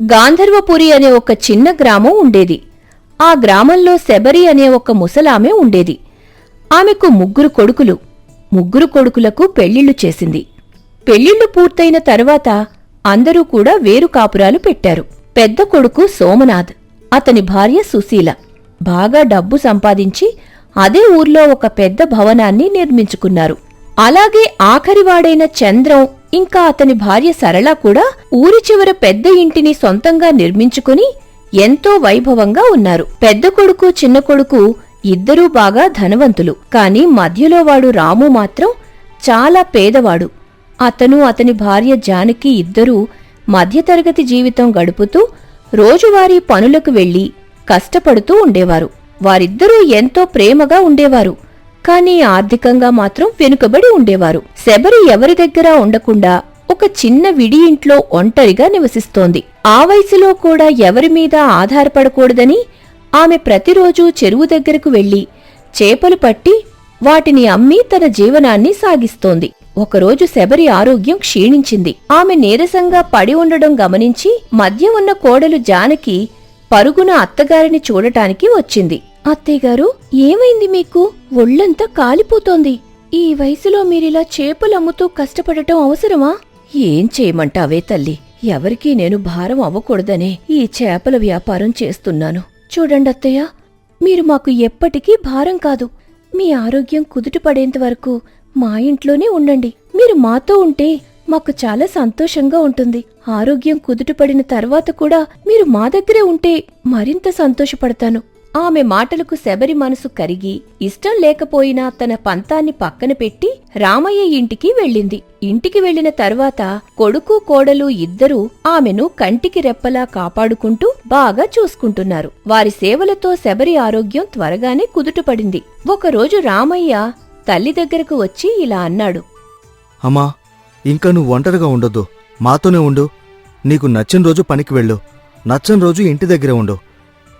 గాంధర్వపురి అనే ఒక చిన్న గ్రామం ఉండేది. ఆ గ్రామంలో శబరి అనే ఒక ముసలామె ఉండేది. ఆమెకు ముగ్గురు కొడుకులకు పెళ్లిళ్లు చేసింది. పెళ్లిళ్లు పూర్తయిన తరువాత అందరూ కూడా వేరు కాపురాలు పెట్టారు. పెద్ద కొడుకు సోమనాథ్, అతని భార్య సుశీల బాగా డబ్బు సంపాదించి అదే ఊర్లో ఒక పెద్ద భవనాన్ని నిర్మించుకున్నారు. అలాగే ఆఖరివాడైన చంద్రం ఇంకా అతని భార్య సరళ కూడా ఊరి చివర పెద్ద ఇంటిని సొంతంగా నిర్మించుకుని ఎంతో వైభవంగా ఉన్నారు. పెద్ద కొడుకు చిన్న కొడుకు ఇద్దరూ బాగా ధనవంతులు. కాని మధ్యలోవాడు రాము మాత్రం చాలా పేదవాడు. అతను అతని భార్య జానకి ఇద్దరూ మధ్యతరగతి జీవితం గడుపుతూ రోజువారీ పనులకు వెళ్లి కష్టపడుతూ ఉండేవారు. వారిద్దరూ ఎంతో ప్రేమగా ఉండేవారు. కాని ఆర్థికంగా మాత్రం వెనుకబడి ఉండేవారు. శబరి ఎవరి దగ్గర ఉండకుండా ఒక చిన్న విడి ఇంట్లో ఒంటరిగా నివసిస్తోంది. ఆ వయసులో కూడా ఎవరిమీద ఆధారపడకూడదని ఆమె ప్రతిరోజూ చెరువు దగ్గరకు వెళ్లి చేపలు పట్టి వాటిని అమ్మి తన జీవనాన్ని సాగిస్తోంది. ఒకరోజు శబరి ఆరోగ్యం క్షీణించింది. ఆమె నీరసంగా పడి ఉండడం గమనించి మధ్య ఉన్న కోడలు జానకి పరుగున అత్తగారిని చూడటానికి వచ్చింది. అత్తయ్యగారు, ఏమైంది మీకు? ఒళ్లంతా కాలిపోతోంది. ఈ వయసులో మీరిలా చేపలమ్ముతూ కష్టపడటం అవసరమా? ఏం చేయమంటావే తల్లి, ఎవరికీ నేను భారం అవ్వకూడదనే ఈ చేపల వ్యాపారం చేస్తున్నాను. చూడండత్తయ్య, మీరు మాకు ఎప్పటికీ భారం కాదు. మీ ఆరోగ్యం కుదుటపడేంతవరకు మా ఇంట్లోనే ఉండండి. మీరు మాతో ఉంటే మాకు చాలా సంతోషంగా ఉంటుంది. ఆరోగ్యం కుదుటపడిన తర్వాత కూడా మీరు మా దగ్గరే ఉంటే మరింత సంతోషపడతాను. ఆమె మాటలకు శబరి మనసు కరిగి ఇష్టం లేకపోయినా తన పంతాన్ని పక్కన పెట్టి రామయ్య ఇంటికి వెళ్ళింది. ఇంటికి వెళ్లిన తర్వాత కొడుకు కోడలు ఇద్దరూ ఆమెను కంటికి రెప్పలా కాపాడుకుంటూ బాగా చూసుకుంటున్నారు. వారి సేవలతో శబరి ఆరోగ్యం త్వరగానే కుదుటపడింది. ఒకరోజు రామయ్య తల్లి దగ్గరకు వచ్చి ఇలా అన్నాడు. అమ్మా, ఇంకా నువ్వు ఒంటరిగా ఉండొద్దు, మాతోనే ఉండు. నీకు నచ్చిన రోజు పనికి వెళ్ళు, నచ్చని రోజు ఇంటి దగ్గరే ఉండు.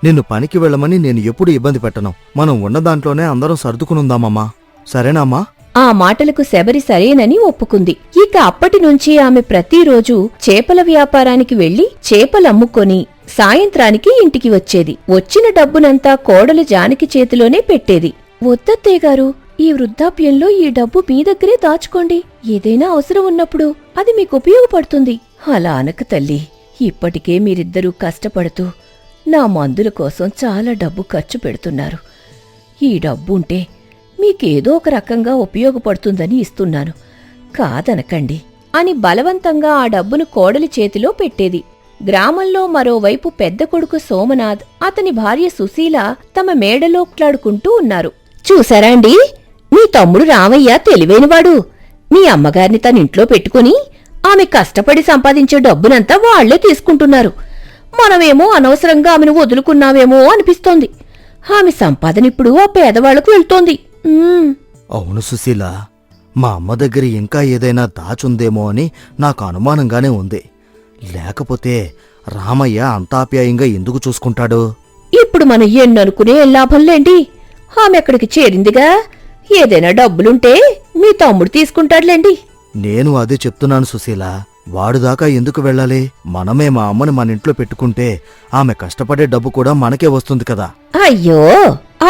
నిన్ను పనికి వెళ్ళమని నేను ఎప్పుడు ఇబ్బంది పెట్టను. మనం ఉన్న దాంట్లోనే అందరం సర్దుకునుందామమ్మా, సరేనామ్మా? ఆ మాటలకు శబరి సరేనని ఒప్పుకుంది. ఇక అప్పటినుంచి ఆమె ప్రతిరోజూ చేపల వ్యాపారానికి వెళ్లి చేపలమ్ముకొని సాయంత్రానికి ఇంటికి వచ్చేది. వచ్చిన డబ్బునంతా కోడలు జానకి చేతిలోనే పెట్టేది. వద్దత్తయ్యగారు, ఈ వృద్ధాప్యంలో ఈ డబ్బు మీ దగ్గరే దాచుకోండి. ఏదైనా అవసరం ఉన్నప్పుడు అది మీకు ఉపయోగపడుతుంది. అలా అనక తల్లి, ఇప్పటికే మీరిద్దరూ కష్టపడుతూ నా మందుల కోసం చాలా డబ్బు ఖర్చు పెడుతున్నారు. ఈ డబ్బుంటే మీకేదో ఒక రకంగా ఉపయోగపడుతుందని ఇస్తున్నాను, కాదనకండి అని బలవంతంగా ఆ డబ్బును కోడలి చేతిలో పెట్టేది. గ్రామంలో మరోవైపు పెద్ద కొడుకు సోమనాథ్, అతని భార్య సుశీల తమ మేడలోక్లాడుకుంటూ ఉన్నారు. చూసారాండి, మీ తమ్ముడు రామయ్య తెలివైనవాడు. మీ అమ్మగారిని తనింట్లో పెట్టుకుని ఆమె కష్టపడి సంపాదించే డబ్బునంతా వాళ్లే తీసుకుంటున్నారు. మనమేమో అనవసరంగా ఆమెను వదులుకున్నావేమో అనిపిస్తోంది. ఆమె సంపాదనిప్పుడు ఆ పేదవాళ్లకు వెళ్తోంది. అవును సుశీల, మా అమ్మ దగ్గర ఇంకా ఏదైనా దాచుందేమో అని నాకు అనుమానంగానే ఉంది. లేకపోతే రామయ్య అంతాప్యాయంగా ఎందుకు చూసుకుంటాడు? ఇప్పుడు మనం ఎన్ననుకునే లాభంలేండి, ఆమె అక్కడికి చేరిందిగా. ఏదైనా డబ్బులుంటే మీ తమ్ముడు తీసుకుంటాడులేండి. నేను అదే చెప్తున్నాను సుశీల, వాడుదాకా ఎందుకు వెళ్ళాలి? మనమే మా అమ్మని మన ఇంట్లో పెట్టుకుంటే ఆమె కష్టపడే డబ్బు కూడా మనకే వస్తుంది కదా. అయ్యో,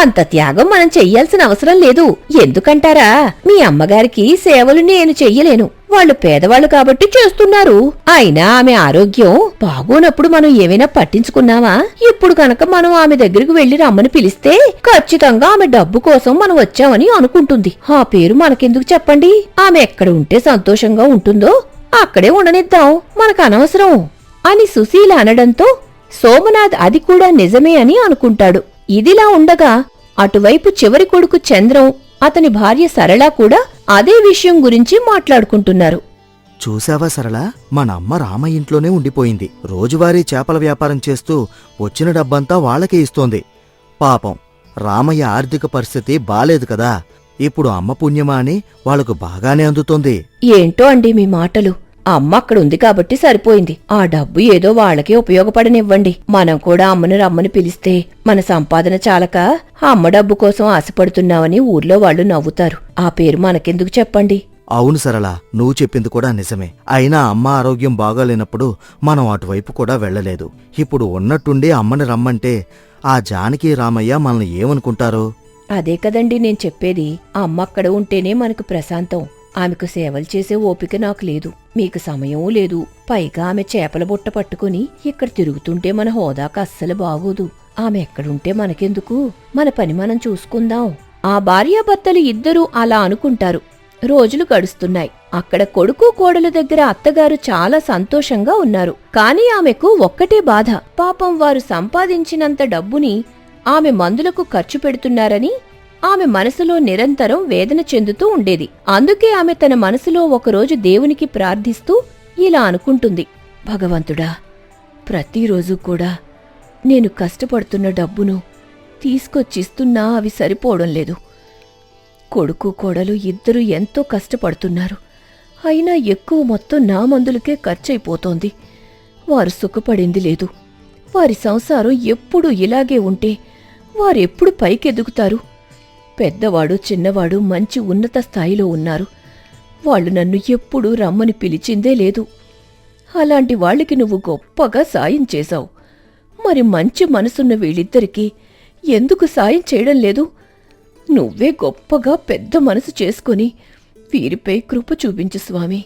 అంత త్యాగం మనం చెయ్యాల్సిన అవసరం లేదు. ఎందుకంటారా, మీ అమ్మగారికి సేవలు నేను చెయ్యలేను. వాళ్ళు పేదవాళ్లు కాబట్టి చేస్తున్నారు. అయినా ఆమె ఆరోగ్యం బాగోనప్పుడు మనం ఏమైనా పట్టించుకున్నావా? ఇప్పుడు కనుక మనం ఆమె దగ్గరకు వెళ్లి రమ్మని పిలిస్తే ఖచ్చితంగా ఆమె డబ్బు కోసం మనం వచ్చామని అనుకుంటుంది. ఆ పేరు మనకెందుకు చెప్పండి? ఆమె ఎక్కడ ఉంటే సంతోషంగా ఉంటుందో అక్కడే ఉండనిద్దాం, మనకు అనవసరం అని సుశీల అనడంతో సోమనాథ్ అది కూడా నిజమే అని అనుకుంటాడు. ఇదిలా ఉండగా అటువైపు చివరి కొడుకు చంద్రం, అతని భార్య సరళ కూడా అదే విషయం గురించి మాట్లాడుకుంటున్నారు. చూశావా సరళ, మన అమ్మ రామయ్య ఇంట్లోనే ఉండిపోయింది. రోజువారీ చేపల వ్యాపారం చేస్తూ వచ్చిన డబ్బంతా వాళ్లకే ఇస్తోంది. పాపం రామయ్య ఆర్థిక పరిస్థితి బాలేదు కదా. ఇప్పుడు అమ్మ పుణ్యమా అని వాళ్లకు బాగానే అందుతోంది. ఏంటో అండి మీ మాటలు. అమ్మ అక్కడుంది కాబట్టి సరిపోయింది. ఆ డబ్బు ఏదో వాళ్లకే ఉపయోగపడనివ్వండి. మనం కూడా అమ్మను రమ్మని పిలిస్తే మన సంపాదన చాలక అమ్మ డబ్బు కోసం ఆశపడుతున్నామని ఊర్లో వాళ్లు నవ్వుతారు. ఆ పేరు మనకెందుకు చెప్పండి. అవును సరళ, నువ్వు చెప్పింది కూడా నిజమే. అయినా అమ్మ ఆరోగ్యం బాగాలేనప్పుడు మనం అటువైపు కూడా వెళ్ళలేదు. ఇప్పుడు ఉన్నట్టుండి అమ్మని రమ్మంటే ఆ జానకి రామయ్య మనల్ని ఏమనుకుంటారో? అదే కదండి నేను చెప్పేది. ఆ అమ్మ అక్కడ ఉంటేనే మనకు ప్రశాంతం. ఆమెకు సేవలు చేసే ఓపిక నాకు లేదు, మీకు సమయమూ లేదు. పైగా ఆమె చేపల బుట్ట పట్టుకుని ఇక్కడ తిరుగుతుంటే మన హోదాకు అస్సలు బాగోదు. ఆమె ఎక్కడుంటే మనకెందుకు? మన పని మనం చూసుకుందాం. ఆ భార్యాభర్తలు ఇద్దరూ అలా అనుకుంటారు. రోజులు గడుస్తున్నాయి. అక్కడ కొడుకు కోడలు దగ్గర అత్తగారు చాలా సంతోషంగా ఉన్నారు. కాని ఆమెకు ఒక్కటే బాధ. పాపం వారు సంపాదించినంత డబ్బుని ఆమె మందులకు ఖర్చు పెడుతున్నారని ఆమె మనసులో నిరంతరం వేదన చెందుతూ ఉండేది. అందుకే ఆమె తన మనసులో ఒకరోజు దేవునికి ప్రార్థిస్తూ ఇలా అనుకుంటుంది. భగవంతుడా, ప్రతిరోజు కూడా నేను కష్టపడుతున్న డబ్బును తీసుకొచ్చిస్తున్నా అవి సరిపోవడం లేదు. కొడుకు కోడలు ఇద్దరూ ఎంతో కష్టపడుతున్నారు. అయినా ఎక్కువ మొత్తం నా మందులకే ఖర్చయిపోతోంది. వారు సుఖపడింది లేదు. వారి సంసారం ఎప్పుడూ ఇలాగే ఉంటే వారెప్పుడు పైకెదుగుతారు? పెద్దవాడు చిన్నవాడు మంచి ఉన్నత స్థాయిలో ఉన్నారు. వాళ్ళు నన్ను ఎప్పుడూ రమ్మని పిలిచిందే లేదు. అలాంటి వాళ్ళకి నువ్వు గొప్పగా సాయం చేశావు. మరి మంచి మనసున్న వీళ్ళిద్దరికీ ఎందుకు సాయం చేయడం లేదు? నువ్వే గొప్పగా పెద్ద మనసు చేసుకుని వీరిపై కృప చూపించు స్వామి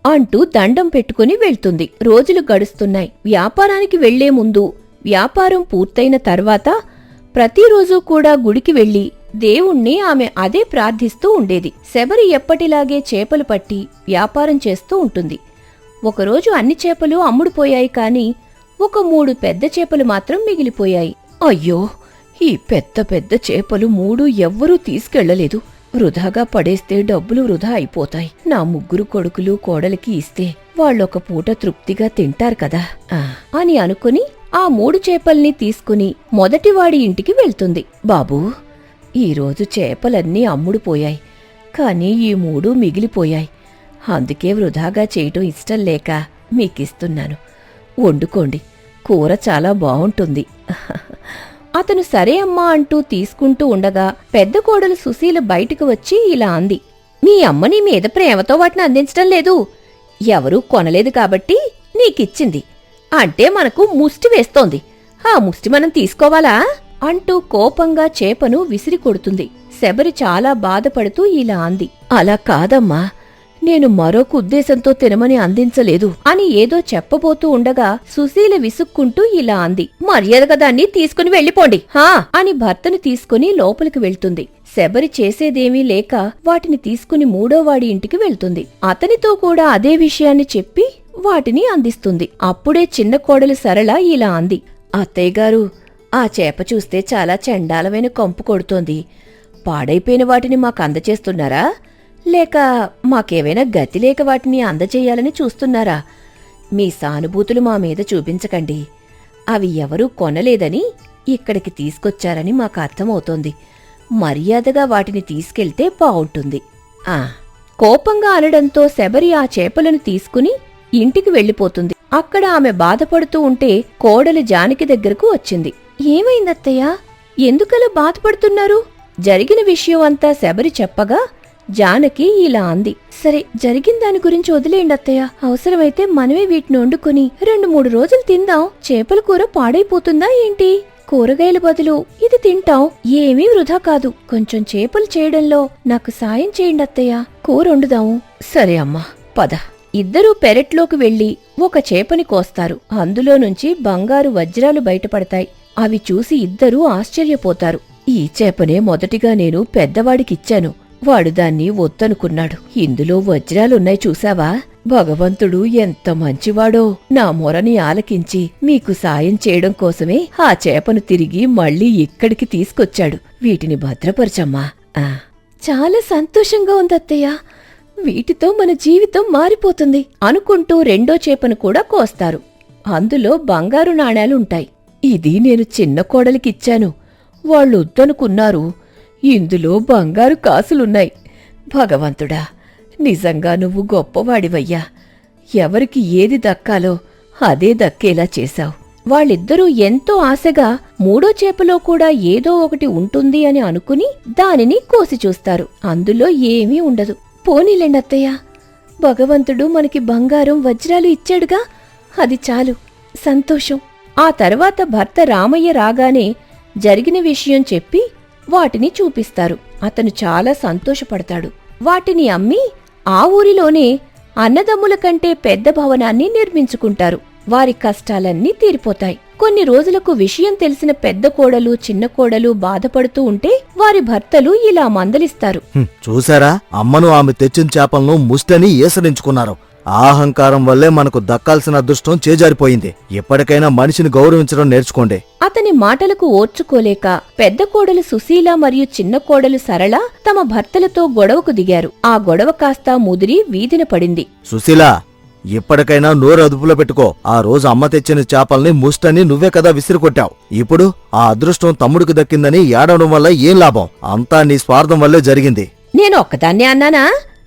అంటూ దండం పెట్టుకుని వెళ్తుంది. రోజులు గడుస్తున్నాయి. వ్యాపారానికి వెళ్లే ముందు, వ్యాపారం పూర్తయిన తర్వాత ప్రతిరోజూ కూడా గుడికి వెళ్లి దేవుణ్ణి ఆమె అదే ప్రార్థిస్తూ ఉండేది. శబరి ఎప్పటిలాగే చేపలు పట్టి వ్యాపారం చేస్తూ ఉంటుంది. ఒకరోజు అన్ని చేపలు అమ్ముడుపోయాయి. కాని ఒక 3 పెద్ద చేపలు మాత్రం మిగిలిపోయాయి. అయ్యో, ఈ పెద్ద పెద్ద చేపలు 3 ఎవ్వరూ తీసుకెళ్లలేదు. వృధాగా పడేస్తే డబ్బులు వృధా అయిపోతాయి. నా 3 కొడుకులు కోడలికి ఇస్తే వాళ్ళొక పూట తృప్తిగా తింటారు కదా అని అనుకుని ఆ 3 చేపల్ని తీసుకుని మొదటివాడి ఇంటికి వెళ్తుంది. బాబూ, ఈరోజు చేపలన్నీ అమ్ముడుపోయాయి. కాని ఈ 3 మిగిలిపోయాయి. అందుకే వృధాగా చేయటం ఇష్టం లేక మీకిస్తున్నాను. వండుకోండి, కూర చాలా బావుంటుంది. అతను సరే అమ్మా అంటూ తీసుకుంటూ ఉండగా పెద్ద కోడలు సుశీల బయటకు వచ్చి ఇలా అంది. మీ అమ్మ నీ మీద ప్రేమతో వాటిని అందించటం లేదు. ఎవరూ కొనలేదు కాబట్టి నీకిచ్చింది. అంటే మనకు ముష్టి వేస్తోంది. ఆ ముష్టి మనం తీసుకోవాలా అంటూ కోపంగా చేపను విసిరి కొడుతుంది. శబరి చాలా బాధపడుతూ ఇలా అంది. అలా కాదమ్మా, నేను మరొక ఉద్దేశంతో తినమని అందించలేదు అని ఏదో చెప్పబోతూ ఉండగా సుశీల విసుక్కుంటూ ఇలా అంది. మర్యాదగా దాన్ని తీసుకుని వెళ్ళిపోండి హా అని భర్తను తీసుకుని లోపలికి వెళ్తుంది. శబరి చేసేదేమీ లేక వాటిని తీసుకుని 3వవాడి ఇంటికి వెళ్తుంది. అతనితో కూడా అదే విషయాన్ని చెప్పి వాటిని అందిస్తుంది. అప్పుడే చిన్న కోడలు సరళ ఇలా అంది. అత్తయ్యగారు, ఆ చేప చూస్తే చాలా చండాలమైన కంపు కొడుతోంది. పాడైపోయిన వాటిని మాకు అందచేస్తున్నారా? లేక మాకేవైనా గతి లేక వాటిని అందజేయాలని చూస్తున్నారా? మీ సానుభూతులు మా మీద చూపించకండి. అవి ఎవరూ కొనలేదని ఇక్కడికి తీసుకొచ్చారని మాకు అర్థమవుతోంది. మర్యాదగా వాటిని తీసుకెళ్తే బావుంటుంది. కోపంగా అనడంతో శబరి ఆ చేపలను తీసుకుని ఇంటికి వెళ్ళిపోతుంది. అక్కడ ఆమె బాధపడుతూ ఉంటే కోడలి జానకి దగ్గరకు వచ్చింది. ఏమైందత్తయ్యా, ఎందుకలా బాధపడుతున్నారు? జరిగిన విషయం అంతా శబరి చెప్పగా జానకి ఇలా అంది. సరే, జరిగిన దాని గురించి వదిలేయండి అత్తయ్య. అవసరమైతే మనమే వీటిని వండుకుని 2-3 రోజులు తిందాం. చేపల కూర పాడైపోతుందా ఏంటి? కూరగాయల బదులు ఇది తింటాం. ఏమీ వృధా కాదు. కొంచెం చేపలు చేయడంలో నాకు సాయం చేయండి అత్తయ్య. కూర వండుదాము. సరే అమ్మా, పద. ఇద్దరూ పెరట్లోకి వెళ్లి ఒక చేపని కోస్తారు. అందులో నుంచి బంగారు వజ్రాలు బయటపడతాయి. అవి చూసి ఇద్దరూ ఆశ్చర్యపోతారు. ఈ చేపనే మొదటిగా నేను పెద్దవాడికిచ్చాను. వాడు దాన్ని వద్దనుకున్నాడు. ఇందులో వజ్రాలున్నాయి చూసావా? భగవంతుడు ఎంత మంచివాడో. నా మొరని ఆలకించి మీకు సాయం చేయడం కోసమే ఆ చేపను తిరిగి మళ్ళీ ఇక్కడికి తీసుకొచ్చాడు. వీటిని భద్రపరచమ్మా. చాలా సంతోషంగా ఉందత్తయ్య. వీటితో మన జీవితం మారిపోతుంది అనుకుంటూ 2వ చేపను కూడా కోస్తారు. అందులో బంగారు నాణేలుంటాయి. ఇది నేను చిన్న కోడలికిచ్చాను. వాళ్ళు వద్దనుకున్నారు. ఇందులో బంగారు కాసులున్నాయి. భగవంతుడా, నిజంగా నువ్వు గొప్పవాడివయ్యా. ఎవరికి ఏది దక్కాలో అదే దక్కేలా చేశావు. వాళ్ళిద్దరూ ఎంతో ఆశగా 3వ చేపలో కూడా ఏదో ఒకటి ఉంటుంది అని అనుకుని దానిని కోసి చూస్తారు. అందులో ఏమీ ఉండదు. పోనీలేండత్తయ్య, భగవంతుడు మనకి బంగారం వజ్రాలు ఇచ్చాడుగా, అది చాలు, సంతోషం. ఆ తర్వాత భర్త రామయ్య రాగానే జరిగిన విషయం చెప్పి వాటిని చూపిస్తారు. అతను చాలా సంతోషపడతాడు. వాటిని అమ్మి ఆ ఊరిలోనే అన్నదమ్ముల కంటే పెద్ద భవనాన్ని నిర్మించుకుంటారు. వారి కష్టాలన్నీ తీరిపోతాయి. కొన్ని రోజులకు విషయం తెలిసిన పెద్ద కోడలు చిన్న కోడలు బాధపడుతూ ఉంటే వారి భర్తలు ఇలా మందలిస్తారు. చూసారా, అమ్మను ఆమె తెచ్చిన చేపలను ముష్టని ఏసరించుకున్నారు. ఆ అహంకారం వల్లే మనకు దక్కాల్సిన అదృష్టం చేజారిపోయింది. ఎప్పటికైనా మనిషిని గౌరవించడం నేర్చుకోండి. అతని మాటలకు ఓర్చుకోలేక పెద్ద కోడలు సుశీల మరియు చిన్న కోడలు సరళ తమ భర్తలతో గొడవకు దిగారు. ఆ గొడవ కాస్త ముదిరి వీధిన పడింది. సుశీల, ఇప్పటికైనా నోరు అదుపులో పెట్టుకో. ఆ రోజు అమ్మ తెచ్చిన చేపల్ని ముష్టని నువ్వే కదా విసిరికొట్టావు. ఇప్పుడు ఆ అదృష్టం తమ్ముడికి దక్కిందని ఏడవడం వల్ల ఏం లాభం? అంతా నీ స్వార్థం వల్లే జరిగింది. నేను ఒక్కదాన్నే అన్నానా?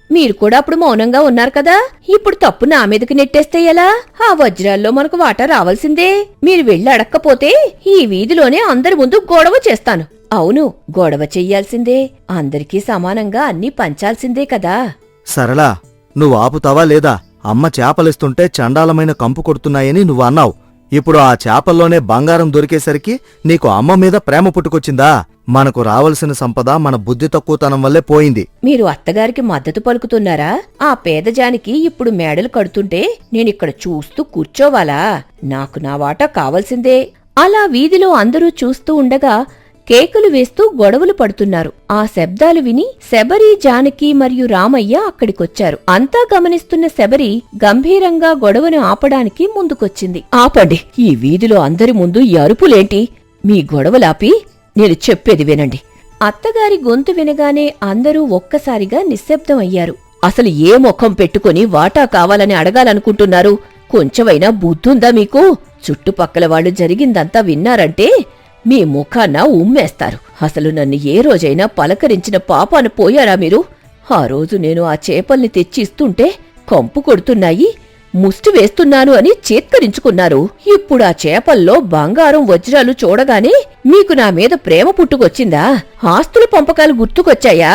మీరు కూడా అప్పుడు మౌనంగా ఉన్నారు కదా. ఇప్పుడు తప్పు నా మీదకి నెట్టేస్తే ఎలా? ఆ వజ్రాల్లో మనకు వాటా రావాల్సిందే. మీరు వెళ్ళి అడక్కపోతే ఈ వీధిలోనే అందరి ముందు గొడవ చేస్తాను. అవును, గొడవ చెయ్యాల్సిందే. అందరికీ సమానంగా అన్నీ పంచాల్సిందే కదా. సరళా, నువ్వు ఆపుతావా లేదా? అమ్మ చేపలిస్తుంటే చండాలమైన కంపు కొడుతున్నాయని నువ్వు అన్నావు. ఇప్పుడు ఆ చేపల్లోనే బంగారం దొరికేసరికి నీకు అమ్మ మీద ప్రేమ పుట్టుకొచ్చిందా? మనకు రావలసిన సంపద మన బుద్ధి తక్కువతనం వల్లే పోయింది. మీరు అత్తగారికి మద్దతు పలుకుతున్నారా? ఆ పేదజానికి ఇప్పుడు మేడలు కడుతుంటే నేనిక్కడ చూస్తూ కూర్చోవాలా? నాకు నా వాటా కావాల్సిందే. అలా వీధిలో అందరూ చూస్తూ ఉండగా కేకులు వేస్తూ గొడవలు పడుతున్నారు. ఆ శబ్దాలు విని శబరి, జానకి మరియు రామయ్య అక్కడికొచ్చారు. అంతా గమనిస్తున్న శబరి గంభీరంగా గొడవను ఆపడానికి ముందుకొచ్చింది. ఆపండి, ఈ వీధిలో అందరి ముందు ఈ అరుపులేంటి? మీ గొడవలాపి నేను చెప్పేది వినండి. అత్తగారి గొంతు వినగానే అందరూ ఒక్కసారిగా నిశ్శబ్దమయ్యారు. అసలు ఏ ముఖం పెట్టుకుని వాటా కావాలని అడగాలనుకుంటున్నారు? కొంచెమైనా బుద్ధుందా మీకు? చుట్టుపక్కల వాళ్ళు జరిగిందంతా విన్నారంటే మీ ముఖాన ఉమ్మేస్తారు. అసలు నన్ను ఏ రోజైనా పలకరించిన పాపాన పోయారా మీరు? ఆ రోజు నేను ఆ చేపల్ని తెచ్చిస్తుంటే కంపు కొడుతున్నాయి, ముష్టి వేస్తున్నాను అని చేత్కరించుకున్నారు. ఇప్పుడు ఆ చేపల్లో బంగారం వజ్రాలు చూడగానే మీకు నా మీద ప్రేమ పుట్టుకొచ్చిందా? ఆస్తుల పంపకాలు గుర్తుకొచ్చాయా?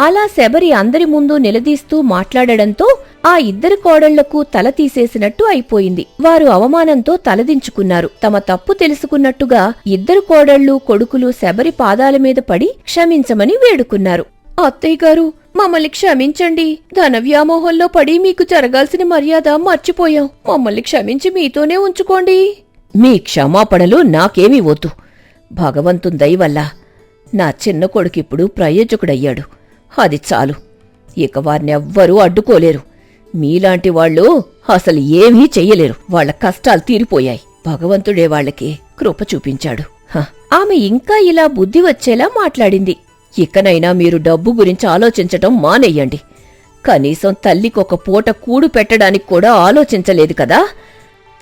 అలా శబరి అందరి ముందు నిలదీస్తూ మాట్లాడడంతో ఆ ఇద్దరు కోడళ్లకు తల తీసేసినట్టు అయిపోయింది. వారు అవమానంతో తలదించుకున్నారు. తమ తప్పు తెలుసుకున్నట్టుగా ఇద్దరు కోడళ్లు కొడుకులు శబరి పాదాల మీద పడి క్షమించమని వేడుకున్నారు. అత్తయ్యగారు, మమ్మల్ని క్షమించండి. ధన వ్యామోహంలో పడి మీకు జరగాల్సిన మర్యాద మర్చిపోయాం. మమ్మల్ని క్షమించి మీతోనే ఉంచుకోండి. మీ క్షమాపణలు నాకేమీ వద్దు. భగవంతుని దయ వల్ల నా చిన్న కొడుకిప్పుడు ప్రయోజకుడయ్యాడు. అది చాలు. ఇక వారినెవ్వరూ అడ్డుకోలేరు. మీలాంటి వాళ్ళు అసలు ఏమీ చెయ్యలేరు. వాళ్ల కష్టాలు తీరిపోయాయి. భగవంతుడే వాళ్లకి కృప చూపించాడు. ఆమె ఇంకా ఇలా బుద్ధి వచ్చేలా మాట్లాడింది. ఇకనైనా మీరు డబ్బు గురించి ఆలోచించటం మానేయండి. కనీసం తల్లికొక పూట కూడు పెట్టడానికి కూడా ఆలోచించలేదు కదా.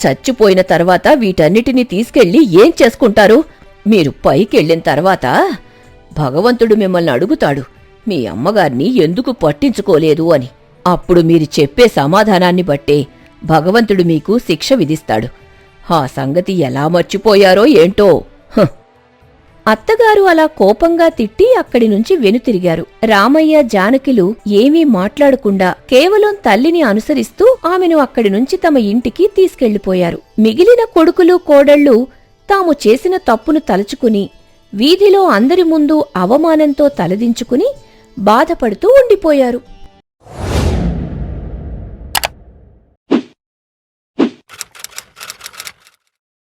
చచ్చిపోయిన తర్వాత వీటన్నిటినీ తీసుకెళ్లి ఏం చేసుకుంటారు? మీరు పైకెళ్లిన తర్వాత భగవంతుడు మిమ్మల్ని అడుగుతాడు, మీ అమ్మగారిని ఎందుకు పట్టించుకోలేదు అని. అప్పుడు మీరు చెప్పే సమాధానాన్ని బట్టే భగవంతుడు మీకు శిక్ష విధిస్తాడు. ఆ సంగతి ఎలా మర్చిపోయారో ఏంటో. అత్తగారు అలా కోపంగా తిట్టి అక్కడి నుంచి వెనుతిరిగారు. రామయ్య, జానకిలు ఏమీ మాట్లాడకుండా కేవలం తల్లిని అనుసరిస్తూ ఆమెను అక్కడి నుంచి తమ ఇంటికి తీసుకెళ్లిపోయారు. మిగిలిన కొడుకులు కోడళ్లు తాము చేసిన తప్పును తలుచుకుని వీధిలో అందరి ముందు అవమానంతో తలదించుకుని బాధపడుతూ ఉండిపోయారు.